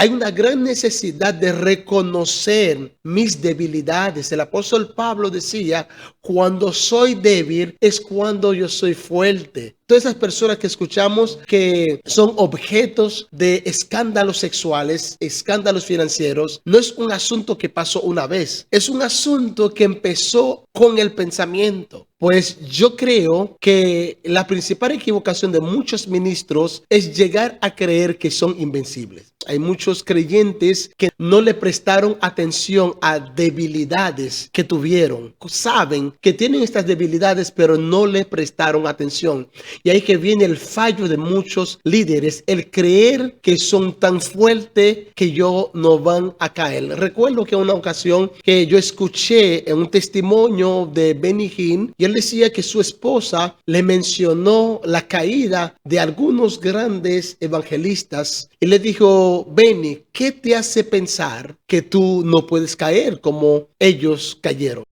hay una gran necesidad de reconocer mis debilidades. El apóstol Pablo decía, cuando soy débil es cuando yo soy fuerte. Todas esas personas que escuchamos que son objetos de escándalos sexuales, escándalos financieros, no es un asunto que pasó una vez, es un asunto que empezó con el pensamiento. Pues yo creo que la principal equivocación de muchos ministros es llegar a creer que son invencibles. Hay muchos creyentes que no le prestaron atención a debilidades que tuvieron. Saben que tienen estas debilidades, pero no le prestaron atención. Y ahí que viene el fallo de muchos líderes, el creer que son tan fuertes que ellos no van a caer. Recuerdo que una ocasión que yo escuché en un testimonio de Benny Hinn, y él decía que su esposa le mencionó la caída de algunos grandes evangelistas y le dijo, Benny, ¿qué te hace pensar que tú no puedes caer como ellos cayeron?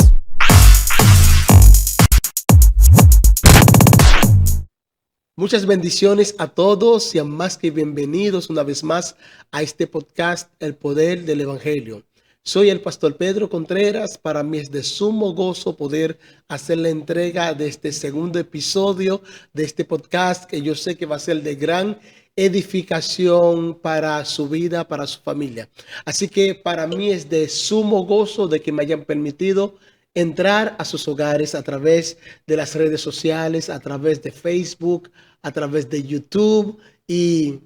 Muchas bendiciones a todos, sean más que bienvenidos una vez más a este podcast, El Poder del Evangelio. Soy el pastor Pedro Contreras. Para mí es de sumo gozo poder hacer la entrega de este segundo episodio de este podcast, que yo sé que va a ser de gran edificación para su vida, para su familia. Así que para mí es de sumo gozo de que me hayan permitido entrar a sus hogares a través de las redes sociales, a través de Facebook, a través de YouTube. Y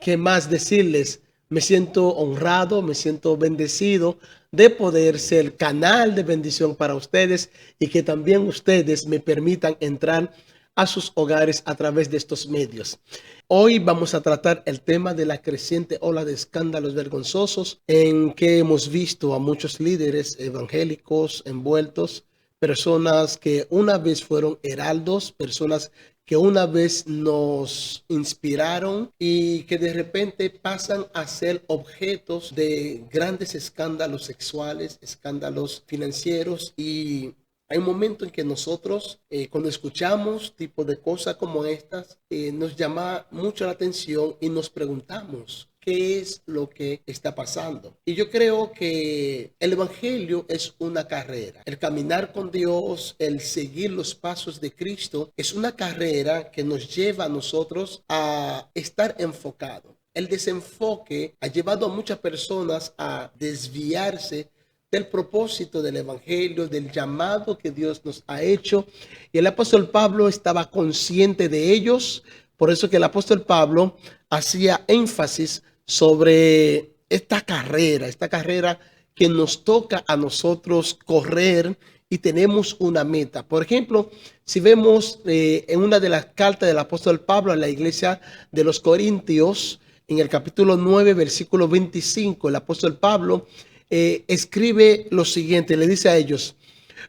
qué más decirles, me siento honrado, me siento bendecido de poder ser canal de bendición para ustedes y que también ustedes me permitan entrar a sus hogares a través de estos medios. Hoy vamos a tratar el tema de la creciente ola de escándalos vergonzosos en que hemos visto a muchos líderes evangélicos envueltos, personas que una vez fueron heraldos, personas que una vez nos inspiraron y que de repente pasan a ser objetos de grandes escándalos sexuales, escándalos financieros. Y hay un momento en que nosotros, cuando escuchamos tipo de cosas como estas, nos llama mucho la atención y nos preguntamos, ¿qué es lo que está pasando? Y yo creo que el evangelio es una carrera. El caminar con Dios, el seguir los pasos de Cristo, es una carrera que nos lleva a nosotros a estar enfocados. El desenfoque ha llevado a muchas personas a desviarse del propósito del evangelio, del llamado que Dios nos ha hecho. Y el apóstol Pablo estaba consciente de ellos. Por eso que el apóstol Pablo hacía énfasis sobre esta carrera que nos toca a nosotros correr y tenemos una meta. Por ejemplo, si vemos en una de las cartas del apóstol Pablo a la iglesia de los Corintios, en el capítulo 9, versículo 25, el apóstol Pablo escribe lo siguiente, le dice a ellos,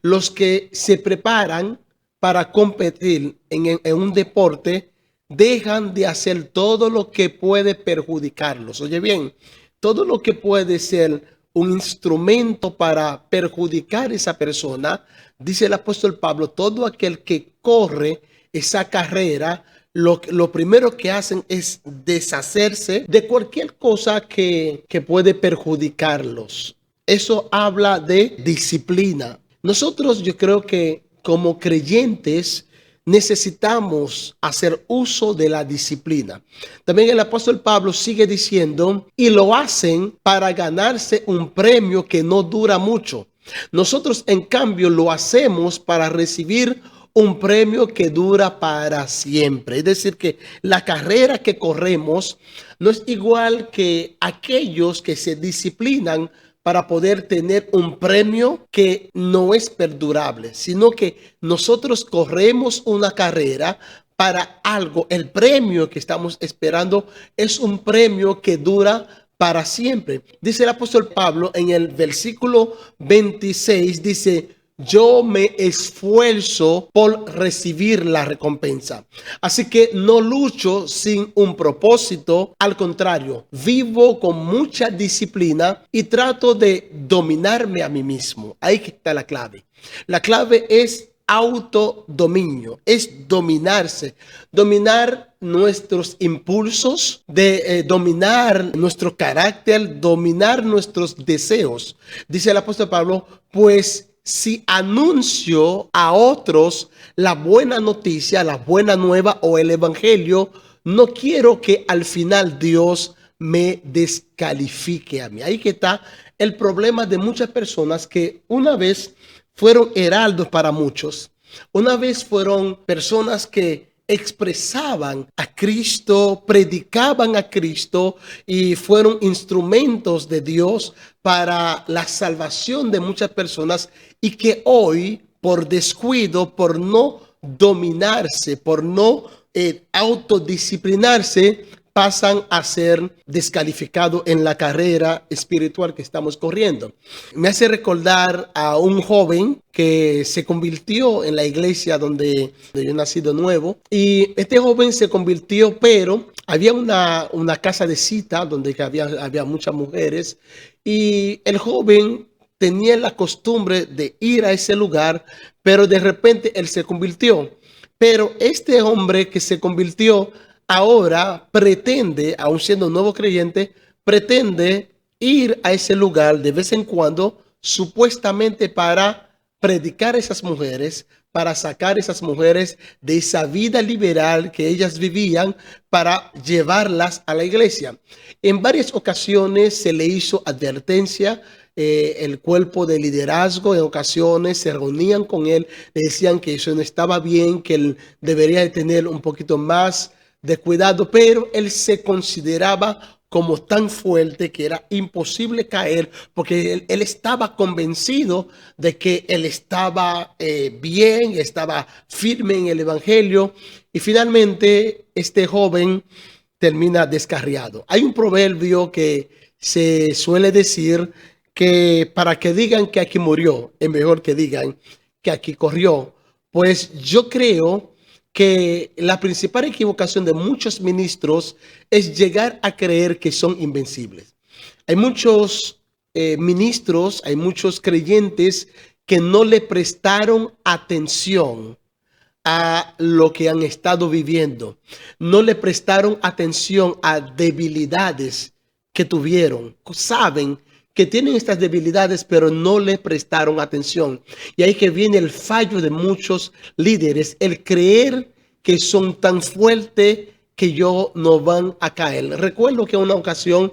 los que se preparan para competir en un deporte, dejan de hacer todo lo que puede perjudicarlos. Oye bien, todo lo que puede ser un instrumento para perjudicar a esa persona, dice el apóstol Pablo, todo aquel que corre esa carrera, lo primero que hacen es deshacerse de cualquier cosa que puede perjudicarlos. Eso habla de disciplina. Nosotros, yo creo que como creyentes necesitamos hacer uso de la disciplina. También el apóstol Pablo sigue diciendo, y lo hacen para ganarse un premio que no dura mucho. Nosotros, en cambio, lo hacemos para recibir un premio que dura para siempre. Es decir, que la carrera que corremos no es igual que aquellos que se disciplinan para poder tener un premio que no es perdurable, sino que nosotros corremos una carrera para algo. El premio que estamos esperando es un premio que dura para siempre. Dice el apóstol Pablo en el versículo 26, dice, yo me esfuerzo por recibir la recompensa. Así que no lucho sin un propósito. Al contrario, vivo con mucha disciplina y trato de dominarme a mí mismo. Ahí está la clave. La clave es autodominio, es dominarse, dominar nuestros impulsos, dominar nuestro carácter, dominar nuestros deseos. Dice el apóstol Pablo, pues si anuncio a otros la buena noticia, la buena nueva o el evangelio, no quiero que al final Dios me descalifique a mí. Ahí que está el problema de muchas personas que una vez fueron heraldos para muchos, una vez fueron personas que expresaban a Cristo, predicaban a Cristo y fueron instrumentos de Dios para la salvación de muchas personas y que hoy, por descuido, por no dominarse, por no autodisciplinarse, pasan a ser descalificados en la carrera espiritual que estamos corriendo. Me hace recordar a un joven que se convirtió en la iglesia donde yo nací de nuevo. Y este joven se convirtió, pero había una casa de cita donde había muchas mujeres. Y el joven tenía la costumbre de ir a ese lugar, pero de repente él se convirtió. Pero este hombre que se convirtió ahora pretende, aun siendo un nuevo creyente, pretende ir a ese lugar de vez en cuando, supuestamente para predicar a esas mujeres, para sacar a esas mujeres de esa vida liberal que ellas vivían, para llevarlas a la iglesia. En varias ocasiones se le hizo advertencia. El cuerpo de liderazgo en ocasiones se reunían con él, le decían que eso no estaba bien, que él debería de tener un poquito más de cuidado, pero él se consideraba como tan fuerte que era imposible caer, porque él estaba convencido de que él estaba bien, estaba firme en el evangelio, y finalmente este joven termina descarriado. Hay un proverbio que se suele decir que para que digan que aquí murió, es mejor que digan que aquí corrió. Pues yo creo que la principal equivocación de muchos ministros es llegar a creer que son invencibles. Hay muchos ministros, hay muchos creyentes que no le prestaron atención a lo que han estado viviendo. No le prestaron atención a debilidades que tuvieron. Saben que tienen estas debilidades, pero no le prestaron atención. Y ahí que viene el fallo de muchos líderes, el creer que son tan fuertes que ellos no van a caer. Recuerdo que en una ocasión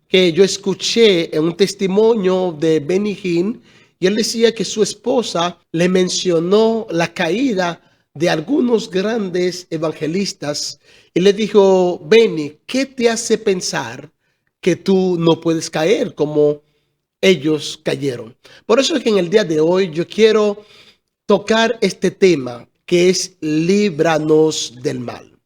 que yo escuché en un testimonio de Benny Hinn, y él decía que su esposa le mencionó la caída de algunos grandes evangelistas y le dijo: Benny, ¿qué te hace pensar que tú no puedes caer como ellos cayeron? Por eso es que en el día de hoy yo quiero tocar este tema que es líbranos del mal.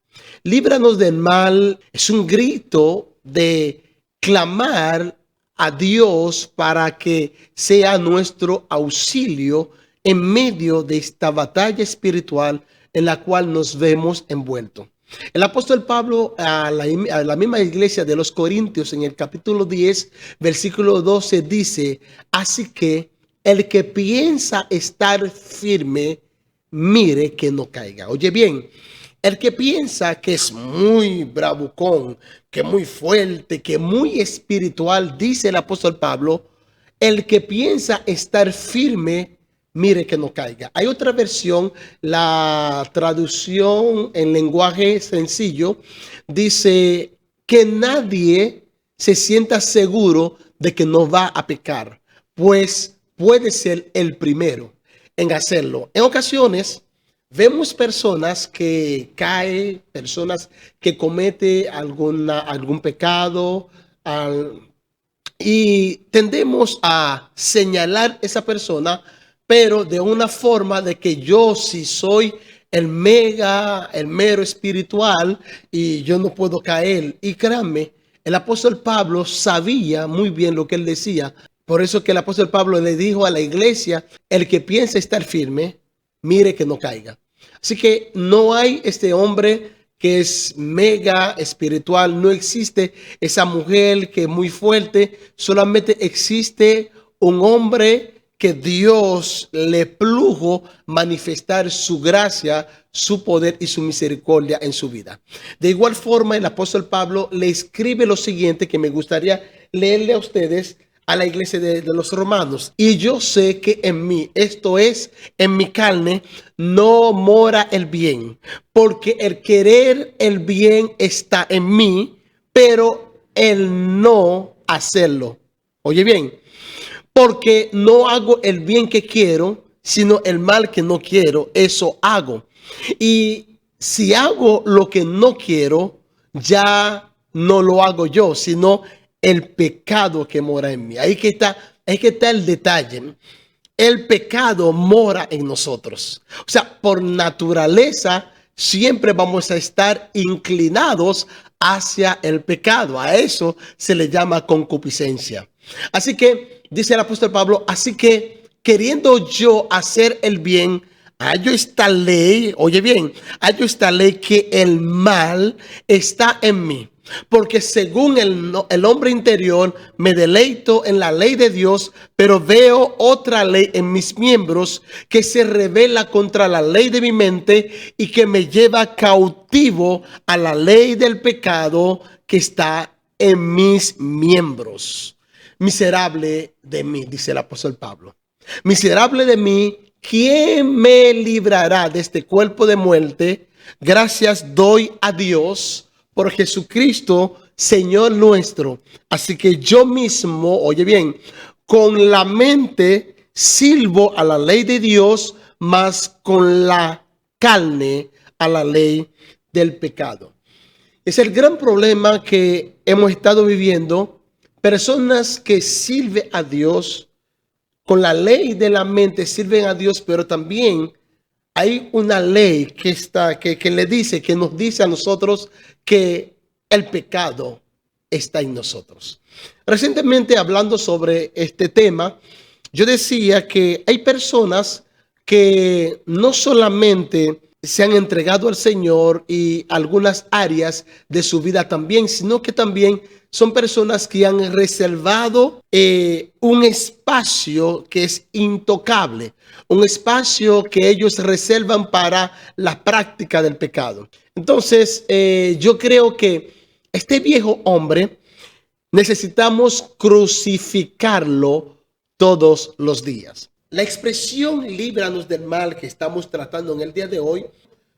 Líbranos del mal es un grito de clamar a Dios para que sea nuestro auxilio en medio de esta batalla espiritual en la cual nos vemos envueltos. El apóstol Pablo a la misma iglesia de los Corintios en el capítulo 10, versículo 12 dice: así que el que piensa estar firme, mire que no caiga. Oye bien, el que piensa que es muy bravucón, que muy fuerte, que muy espiritual, dice el apóstol Pablo, el que piensa estar firme, mire que no caiga. Hay otra versión, la traducción en lenguaje sencillo, dice que nadie se sienta seguro de que no va a pecar, pues puede ser el primero en hacerlo. En ocasiones vemos personas que caen, personas que cometen algún pecado, y tendemos a señalar a esa persona, pero de una forma de que yo sí soy el mero espiritual y yo no puedo caer. Y créanme, el apóstol Pablo sabía muy bien lo que él decía. Por eso que el apóstol Pablo le dijo a la iglesia: el que piensa estar firme, mire que no caiga. Así que no hay este hombre que es mega espiritual, no existe esa mujer que es muy fuerte, solamente existe un hombre que Dios le plugo manifestar su gracia, su poder y su misericordia en su vida. De igual forma, el apóstol Pablo le escribe lo siguiente que me gustaría leerle a ustedes a la iglesia de los romanos. Y yo sé que en mí, esto es, en mi carne, no mora el bien, porque el querer el bien está en mí, pero el no hacerlo. Oye bien, porque no hago el bien que quiero, sino el mal que no quiero, eso hago. Y si hago lo que no quiero, ya no lo hago yo, sino el pecado que mora en mí. Ahí que está el detalle. El pecado mora en nosotros. O sea, por naturaleza, siempre vamos a estar inclinados hacia el pecado. A eso se le llama concupiscencia. Así que, dice el apóstol Pablo, así que queriendo yo hacer el bien, hallo esta ley, oye bien, hallo esta ley que el mal está en mí. Porque según el hombre interior me deleito en la ley de Dios, pero veo otra ley en mis miembros que se revela contra la ley de mi mente y que me lleva cautivo a la ley del pecado que está en mis miembros. Miserable de mí, dice el apóstol Pablo. Miserable de mí, ¿quién me librará de este cuerpo de muerte? Gracias doy a Dios por Jesucristo, Señor nuestro. Así que yo mismo, oye bien, con la mente sirvo a la ley de Dios, mas con la carne a la ley del pecado. Es el gran problema que hemos estado viviendo. Personas que sirven a Dios, con la ley de la mente sirven a Dios, pero también hay una ley que le dice, que nos dice a nosotros que el pecado está en nosotros. Recientemente, hablando sobre este tema, yo decía que hay personas que no solamente se han entregado al Señor y algunas áreas de su vida también, sino que también son personas que han reservado un espacio que es intocable, un espacio que ellos reservan para la práctica del pecado. Entonces, yo creo que este viejo hombre necesitamos crucificarlo todos los días. La expresión líbranos del mal que estamos tratando en el día de hoy,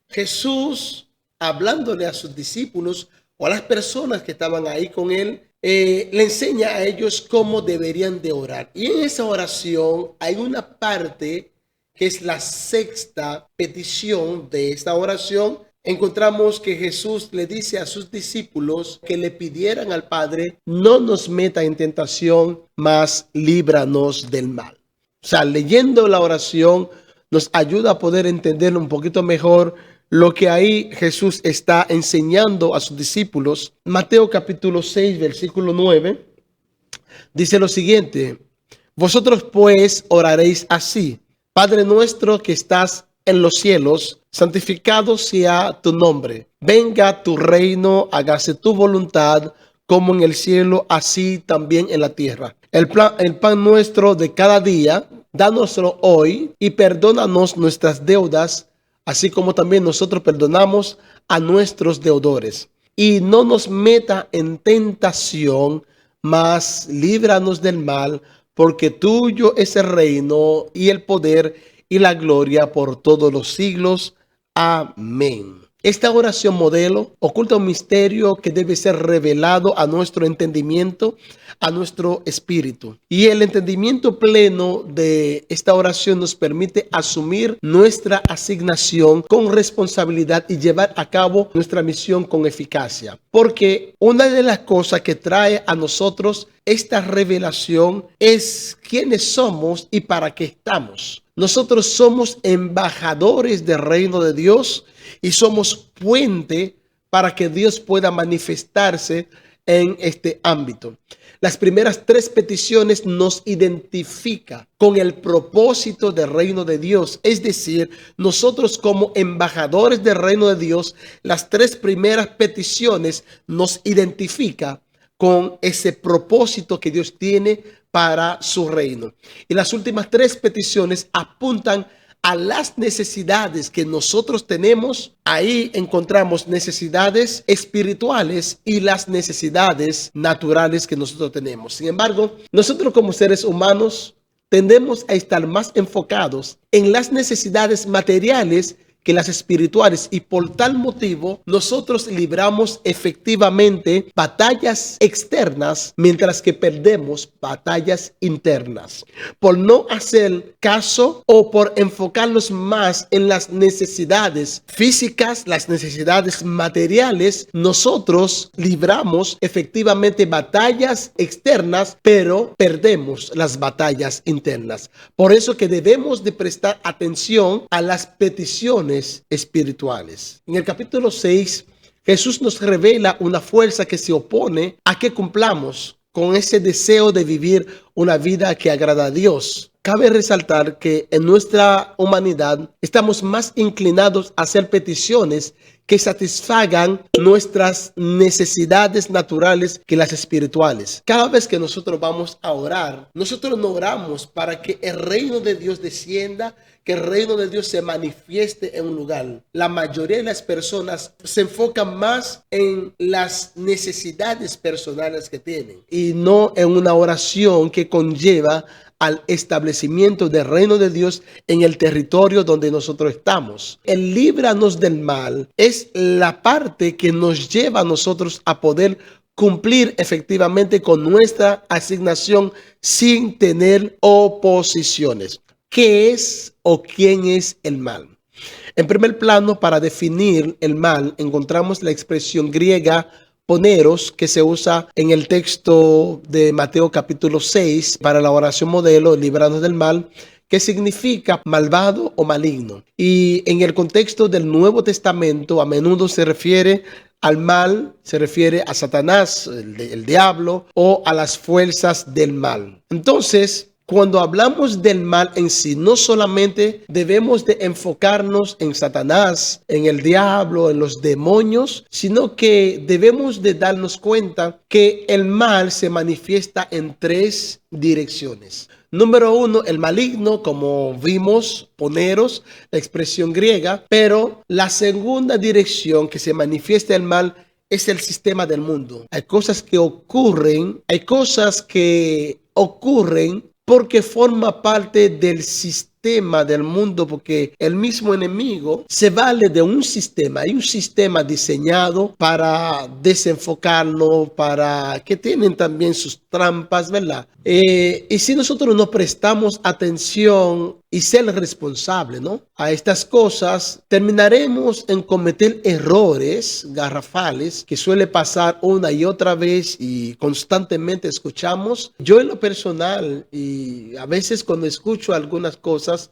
Jesús, hablándole a sus discípulos o a las personas que estaban ahí con él, le enseña a ellos cómo deberían de orar. Y en esa oración hay una parte que es la sexta petición de esta oración. Encontramos que Jesús le dice a sus discípulos que le pidieran al Padre, no nos meta en tentación, mas líbranos del mal. O sea, leyendo la oración nos ayuda a poder entender un poquito mejor lo que ahí Jesús está enseñando a sus discípulos. Mateo capítulo 6, versículo 9, dice lo siguiente: vosotros pues oraréis así: Padre nuestro que estás en los cielos, santificado sea tu nombre. Venga tu reino, hágase tu voluntad, como en el cielo, así también en la tierra. El pan nuestro de cada día, dánoslo hoy y perdónanos nuestras deudas, así como también nosotros perdonamos a nuestros deudores. Y no nos meta en tentación, mas líbranos del mal, porque tuyo es el reino y el poder y la gloria por todos los siglos. Amén. Esta oración modelo oculta un misterio que debe ser revelado a nuestro entendimiento, a nuestro espíritu. Y el entendimiento pleno de esta oración nos permite asumir nuestra asignación con responsabilidad y llevar a cabo nuestra misión con eficacia. Porque una de las cosas que trae a nosotros esta revelación es quiénes somos y para qué estamos. Nosotros somos embajadores del reino de Dios y somos puente para que Dios pueda manifestarse en este ámbito. Las primeras tres peticiones nos identifican con el propósito del reino de Dios. Es decir, nosotros como embajadores del reino de Dios, las tres primeras peticiones nos identifican con ese propósito que Dios tiene para su reino. Y las últimas tres peticiones apuntan a las necesidades que nosotros tenemos. Ahí encontramos necesidades espirituales y las necesidades naturales que nosotros tenemos. Sin embargo, nosotros como seres humanos tendemos a estar más enfocados en las necesidades materiales que las espirituales, y por tal motivo nosotros libramos efectivamente batallas externas mientras que perdemos batallas internas por no hacer caso o por enfocarnos más en las necesidades físicas, las necesidades materiales. Nosotros libramos efectivamente batallas externas, pero perdemos las batallas internas. Por eso que debemos de prestar atención a las peticiones espirituales. En el capítulo 6, Jesús nos revela una fuerza que se opone a que cumplamos con ese deseo de vivir una vida que agrada a Dios. Cabe resaltar que en nuestra humanidad estamos más inclinados a hacer peticiones que satisfagan nuestras necesidades naturales que las espirituales. Cada vez que nosotros vamos a orar, nosotros no oramos para que el reino de Dios descienda, que el reino de Dios se manifieste en un lugar. La mayoría de las personas se enfocan más en las necesidades personales que tienen y no en una oración que conlleva al establecimiento del reino de Dios en el territorio donde nosotros estamos. El líbranos del mal es la parte que nos lleva a nosotros a poder cumplir efectivamente con nuestra asignación sin tener oposiciones. ¿Qué es o quién es el mal? En primer plano, para definir el mal, encontramos la expresión griega poneros, que se usa en el texto de Mateo capítulo 6 para la oración modelo, líbranos del mal, que significa malvado o maligno. Y en el contexto del Nuevo Testamento, a menudo se refiere al mal, se refiere a Satanás, el diablo, o a las fuerzas del mal. Entonces, cuando hablamos del mal en sí, no solamente debemos de enfocarnos en Satanás, en el diablo, en los demonios, sino que debemos de darnos cuenta que el mal se manifiesta en tres direcciones. Número uno, el maligno, como vimos, poneros, la expresión griega, pero la segunda dirección que se manifiesta el mal es el sistema del mundo. Hay cosas que ocurren porque forma parte del sistema del mundo, porque el mismo enemigo se vale de un sistema. Hay un sistema diseñado para desenfocarlo, para que tienen también sus trampas, ¿verdad? Y si nosotros no prestamos atención y ser responsable, ¿no?, a estas cosas, terminaremos en cometer errores garrafales que suele pasar una y otra vez y constantemente escuchamos. Yo en lo personal, y a veces cuando escucho algunas cosas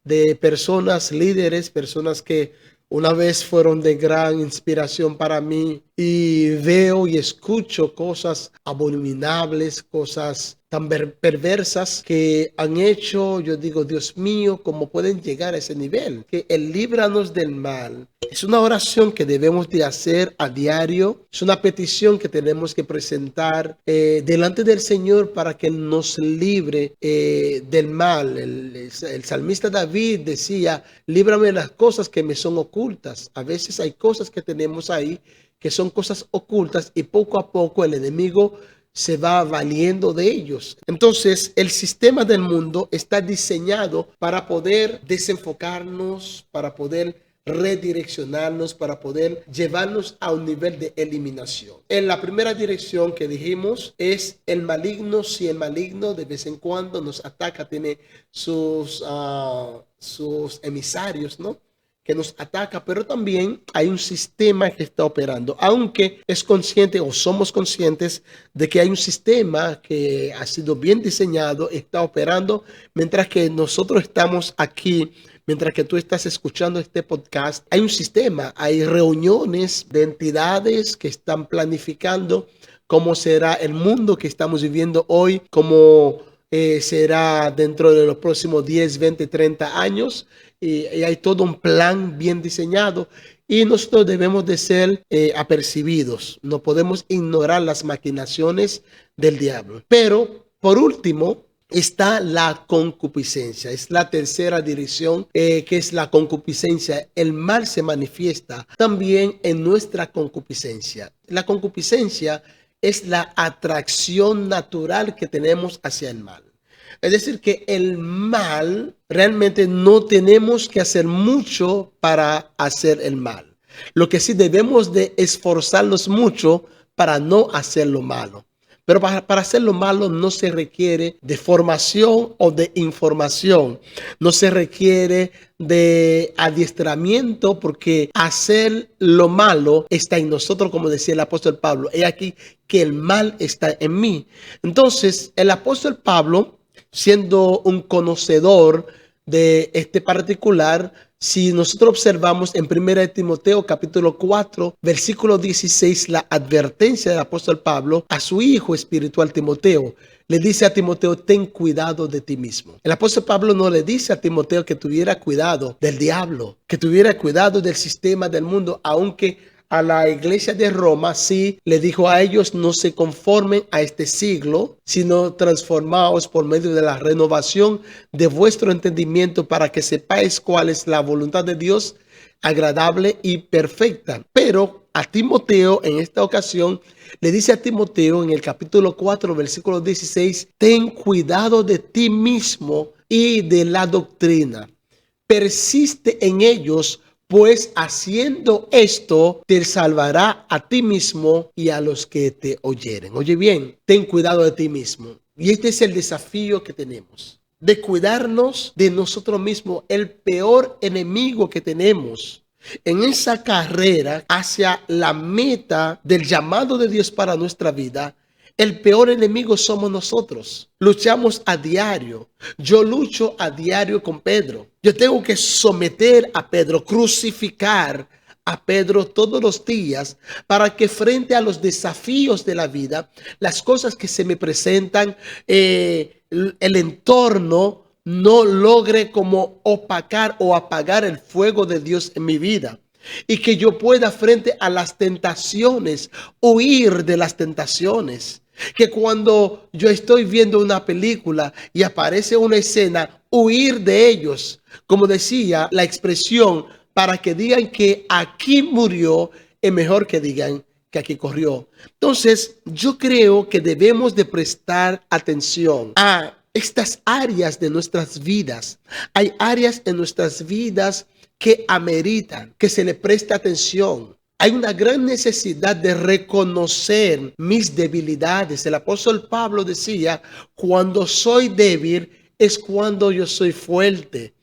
de personas líderes, personas que una vez fueron de gran inspiración para mí, y veo y escucho cosas abominables, cosas tan perversas que han hecho, yo digo, Dios mío, ¿cómo pueden llegar a ese nivel? Que el líbranos del mal es una oración que debemos de hacer a diario, es una petición que tenemos que presentar delante del Señor para que nos libre del mal. El salmista David decía, líbrame de las cosas que me son ocultas. A veces hay cosas que tenemos ahí que son cosas ocultas y poco a poco el enemigo se va valiendo de ellos. Entonces, el sistema del mundo está diseñado para poder desenfocarnos, para poder redireccionarnos, para poder llevarnos a un nivel de eliminación. En la primera dirección que dijimos es el maligno. Si el maligno de vez en cuando nos ataca, tiene sus emisarios, ¿no?, que nos ataca, pero también hay un sistema que está operando, aunque es consciente o somos conscientes de que hay un sistema que ha sido bien diseñado, está operando, mientras que nosotros estamos aquí, mientras que tú estás escuchando este podcast, hay un sistema, hay reuniones de entidades que están planificando cómo será el mundo que estamos viviendo hoy, cómo será dentro de los próximos 10, 20, 30 años. Y hay todo un plan bien diseñado y nosotros debemos de ser apercibidos. No podemos ignorar las maquinaciones del diablo. Pero, por último, está la concupiscencia. Es la tercera dirección, que es la concupiscencia. El mal se manifiesta también en nuestra concupiscencia. La concupiscencia es la atracción natural que tenemos hacia el mal. Es decir, que el mal realmente no tenemos que hacer mucho para hacer el mal. Lo que sí debemos de esforzarnos mucho para no hacer lo malo. Pero para hacer lo malo no se requiere de formación o de información. No se requiere de adiestramiento, porque hacer lo malo está en nosotros, como decía el apóstol Pablo. He aquí que el mal está en mí. Entonces, el apóstol Pablo, siendo un conocedor de este particular, si nosotros observamos en 1 Timoteo capítulo 4, versículo 16, la advertencia del apóstol Pablo a su hijo espiritual Timoteo, le dice a Timoteo: ten cuidado de ti mismo. El apóstol Pablo no le dice a Timoteo que tuviera cuidado del diablo, que tuviera cuidado del sistema del mundo, aunque a la iglesia de Roma sí le dijo a ellos: no se conformen a este siglo, sino transformaos por medio de la renovación de vuestro entendimiento, para que sepáis cuál es la voluntad de Dios, agradable y perfecta. Pero a Timoteo, en esta ocasión, le dice a Timoteo en el capítulo 4, versículo 16: ten cuidado de ti mismo y de la doctrina. Persiste en ellos, pues haciendo esto te salvará a ti mismo y a los que te oyeren. Oye bien, ten cuidado de ti mismo. Y este es el desafío que tenemos, de cuidarnos de nosotros mismos, el peor enemigo que tenemos en esa carrera hacia la meta del llamado de Dios para nuestra vida. El peor enemigo somos nosotros. Luchamos a diario. Yo lucho a diario con Pedro. Yo tengo que someter a Pedro, crucificar a Pedro todos los días, para que frente a los desafíos de la vida, las cosas que se me presentan, el entorno no logre como opacar o apagar el fuego de Dios en mi vida. Y que yo pueda, frente a las tentaciones, huir de las tentaciones. Que cuando yo estoy viendo una película y aparece una escena, huir de ellos. Como decía la expresión, para que digan que aquí murió, es mejor que digan que aquí corrió. Entonces, yo creo que debemos de prestar atención a estas áreas de nuestras vidas. Hay áreas en nuestras vidas que ameritan que se le preste atención. Hay una gran necesidad de reconocer mis debilidades. El apóstol Pablo decía: cuando soy débil es cuando yo soy fuerte.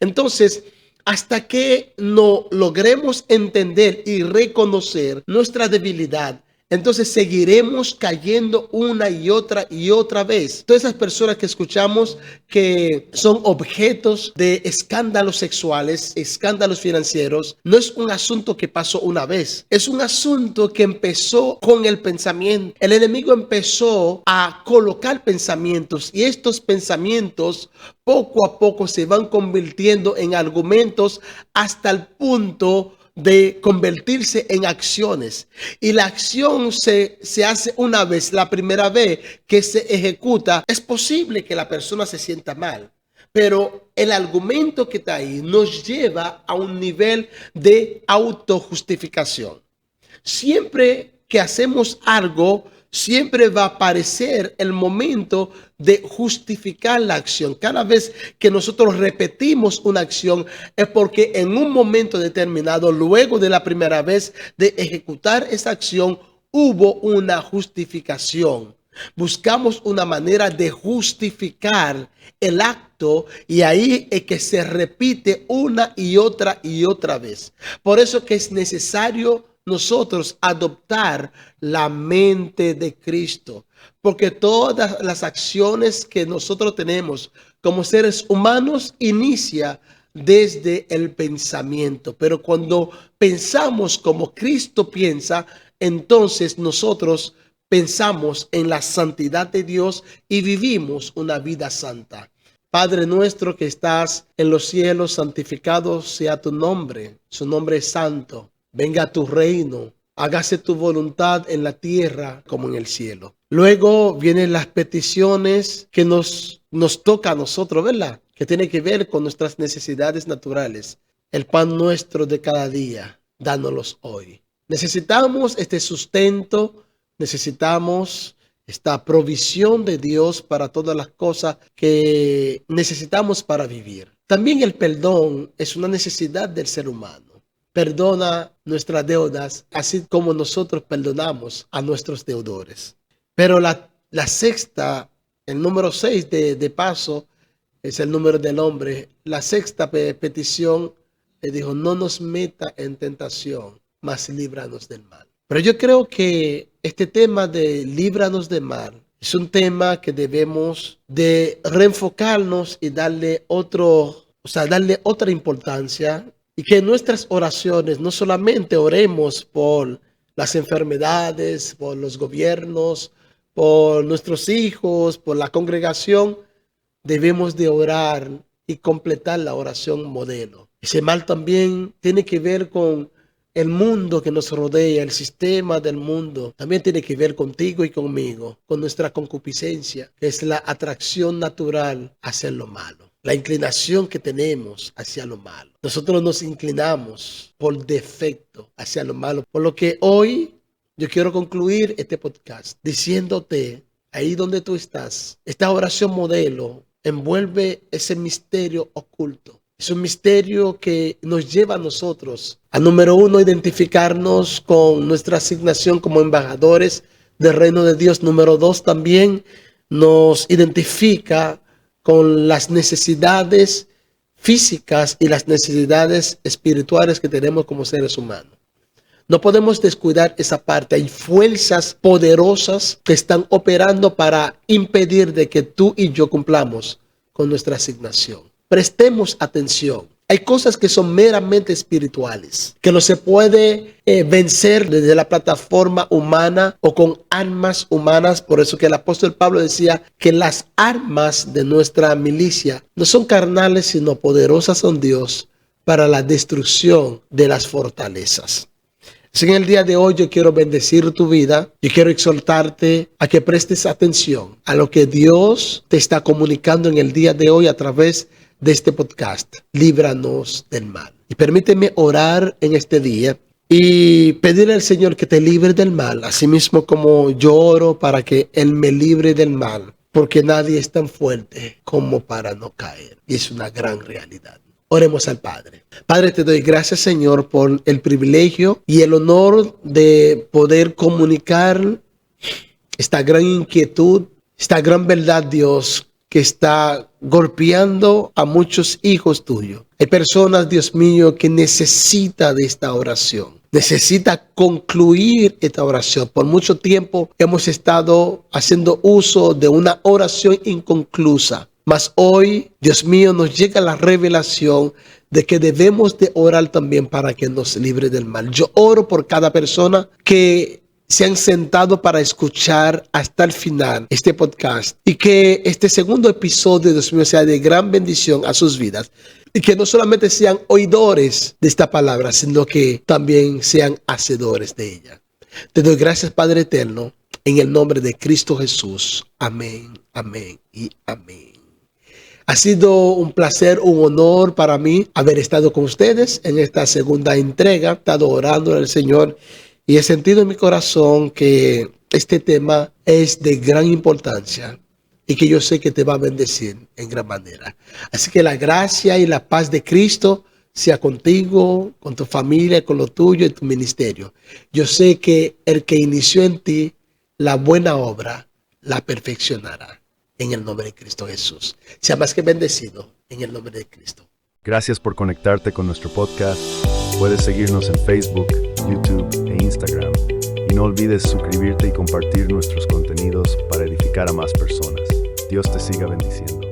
Entonces, hasta que no logremos entender y reconocer nuestra debilidad, entonces seguiremos cayendo una y otra vez. Todas esas personas que escuchamos que son objetos de escándalos sexuales, escándalos financieros, no es un asunto que pasó una vez. Es un asunto que empezó con el pensamiento. El enemigo empezó a colocar pensamientos, y estos pensamientos poco a poco se van convirtiendo en argumentos, hasta el punto de convertirse en acciones. Y la acción se hace una vez. La primera vez que se ejecuta, es posible que la persona se sienta mal, pero el argumento que está ahí nos lleva a un nivel de autojustificación. Siempre que hacemos algo, siempre va a aparecer el momento de justificar la acción. Cada vez que nosotros repetimos una acción, es porque en un momento determinado, luego de la primera vez de ejecutar esa acción, hubo una justificación. Buscamos una manera de justificar el acto, y ahí es que se repite una y otra vez. Por eso que es necesario nosotros adoptar la mente de Cristo, porque todas las acciones que nosotros tenemos como seres humanos inicia desde el pensamiento. Pero cuando pensamos como Cristo piensa, entonces nosotros pensamos en la santidad de Dios y vivimos una vida santa. Padre nuestro que estás en los cielos, santificado sea tu nombre. Su nombre es santo. venga tu reino, hágase tu voluntad en la tierra como en el cielo. Luego vienen las peticiones que nos toca a nosotros, ¿verdad? Que tiene que ver con nuestras necesidades naturales. El pan nuestro de cada día, dánoslos hoy. Necesitamos este sustento, necesitamos esta provisión de Dios para todas las cosas que necesitamos para vivir. También el perdón es una necesidad del ser humano. Perdona nuestras deudas, así como nosotros perdonamos a nuestros deudores. Pero la sexta, el número 6 de paso, es el número del hombre. La sexta petición le dijo, no nos meta en tentación, mas líbranos del mal. Pero yo creo que este tema de líbranos del mal es un tema que debemos de reenfocarnos y darle otra importancia, y que en nuestras oraciones no solamente oremos por las enfermedades, por los gobiernos, por nuestros hijos, por la congregación. Debemos de orar y completar la oración modelo. Ese mal también tiene que ver con el mundo que nos rodea, el sistema del mundo. También tiene que ver contigo y conmigo, con nuestra concupiscencia, que es la atracción natural hacia lo malo. La inclinación que tenemos hacia lo malo. Nosotros nos inclinamos por defecto hacia lo malo. Por lo que hoy yo quiero concluir este podcast diciéndote, ahí donde tú estás, esta oración modelo envuelve ese misterio oculto. Es un misterio que nos lleva a nosotros a, número uno, identificarnos con nuestra asignación como embajadores del reino de Dios. Número dos, también nos identifica con las necesidades físicas y las necesidades espirituales que tenemos como seres humanos. No podemos descuidar esa parte. Hay fuerzas poderosas que están operando para impedir de que tú y yo cumplamos con nuestra asignación. Prestemos atención. Hay cosas que son meramente espirituales, que no se puede vencer desde la plataforma humana o con armas humanas. Por eso que el apóstol Pablo decía que las armas de nuestra milicia no son carnales, sino poderosas en Dios para la destrucción de las fortalezas. En el día de hoy yo quiero bendecir tu vida. Yo quiero exhortarte a que prestes atención a lo que Dios te está comunicando en el día de hoy a través de este podcast. Líbranos del mal. Y permíteme orar en este día y pedirle al Señor que te libre del mal, así mismo como yo oro para que Él me libre del mal, porque nadie es tan fuerte como para no caer. Y es una gran realidad. Oremos al Padre. Padre, te doy gracias, Señor, por el privilegio y el honor de poder comunicar esta gran inquietud, esta gran verdad, Dios, que está golpeando a muchos hijos tuyos. Hay personas, Dios mío, que necesitan de esta oración. Necesita concluir esta oración. Por mucho tiempo hemos estado haciendo uso de una oración inconclusa. Mas hoy, Dios mío, nos llega la revelación de que debemos de orar también para que nos libre del mal. Yo oro por cada persona que se han sentado para escuchar hasta el final este podcast, y que este segundo episodio, Dios mío, sea de gran bendición a sus vidas, y que no solamente sean oidores de esta palabra, sino que también sean hacedores de ella. Te doy gracias, Padre eterno, en el nombre de Cristo Jesús. Amén, amén y amén. Ha sido un placer, un honor para mí haber estado con ustedes en esta segunda entrega. He estado orando al Señor y he sentido en mi corazón que este tema es de gran importancia y que yo sé que te va a bendecir en gran manera. Así que la gracia y la paz de Cristo sea contigo, con tu familia, con lo tuyo y tu ministerio. Yo sé que el que inició en ti la buena obra la perfeccionará. En el nombre de Cristo Jesús. Sea más que bendecido en el nombre de Cristo. Gracias por conectarte con nuestro podcast. Puedes seguirnos en Facebook, YouTube e Instagram. Y no olvides suscribirte y compartir nuestros contenidos para edificar a más personas. Dios te siga bendiciendo.